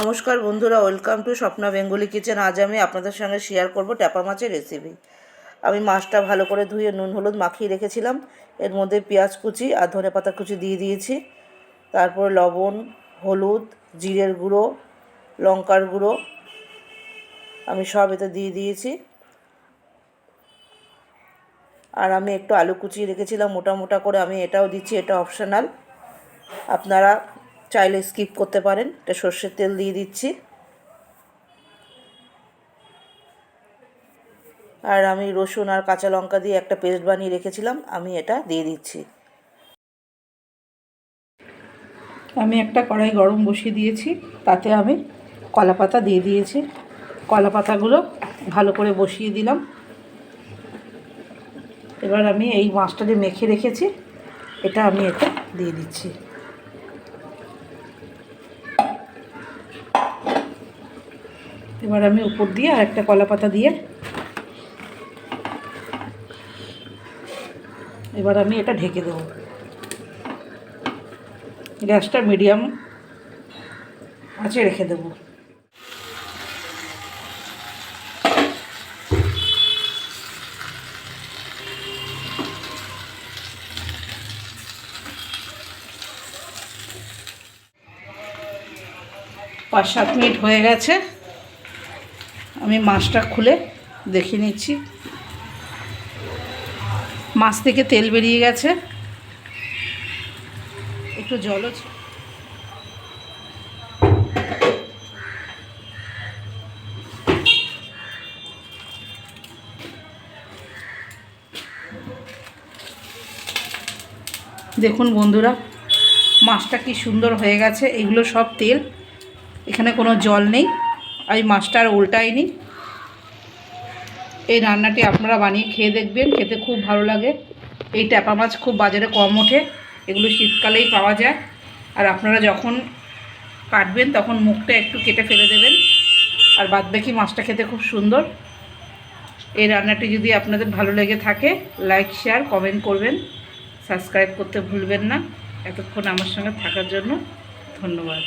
নমস্কার বন্ধুরা, welcome to Swapna Bengali kitchen. আজ আমি আপনাদের সঙ্গে শেয়ার করব ট্যাপা মাছের রেসিপি। আমি মাছটা ভালো করে ধুয়ে নুন হলুদ মাখিয়ে রেখেছিলাম। এর মধ্যে পেঁয়াজ কুচি আর ধনেপাতা কুচি দিয়ে দিয়েছি। তারপর লবণ, হলুদ, জিরের গুঁড়ো, লঙ্কার গুঁড়ো আমি সব এতে দিয়ে দিয়েছি। আর আমি একটু আলু কুচিয়ে রেখেছিলাম মোটা মোটা করে, আমি এটাও দিচ্ছি। এটা অপশনাল, আপনারা চাইলে স্কিপ করতে পারেন। এটা সর্ষের তেল দিয়ে দিচ্ছি। আর আমি রসুন আর কাঁচা লঙ্কা দিয়ে একটা পেস্ট বানিয়ে রেখেছিলাম, আমি এটা দিয়ে দিচ্ছি। আমি একটা কড়াই গরম বসিয়ে দিয়েছি, তাতে আমি কলা পাতা দিয়ে দিয়েছি। কলা পাতাগুলো ভালো করে বসিয়ে দিলাম। এবার আমি এই মাছটা যে মেখে রেখেছি এটা আমি এতে দিয়ে দিচ্ছি। এবার আমি উপর দিয়ে আর একটা কলা পাতা দিয়ে এবার আমি এটা ঢেকে দেব। গ্যাসটা মিডিয়াম আঁচে রেখে দেব। পাঁচ সাত মিনিট হয়ে গেছে, আমি মাছটা খুলে দেখে নিচ্ছি। মাছ থেকে তেল বেরিয়ে গেছে, একটু জলও দেখুন বন্ধুরা, মাছটা কি সুন্দর হয়ে গেছে। এগুলো সব তেল, এখানে কোনো জল নেই। আমি মাছটা আর উল্টাইনি। এই রান্নাটি আপনারা বানিয়ে খেয়ে দেখবেন, খেতে খুব ভালো লাগে। এই ট্যাপা মাছ খুব বাজারে কম ওঠে, এগুলো শীতকালেই পাওয়া যায়। আর আপনারা যখন কাটবেন তখন মুখটা একটু কেটে ফেলে দেবেন, আর বাদবাকি মাছটা খেতে খুব সুন্দর। এই রান্নাটি যদি আপনাদের ভালো লেগে থাকে, লাইক শেয়ার কমেন্ট করবেন, সাবস্ক্রাইব করতে ভুলবেন না। এতক্ষণ আমার সঙ্গে থাকার জন্য ধন্যবাদ।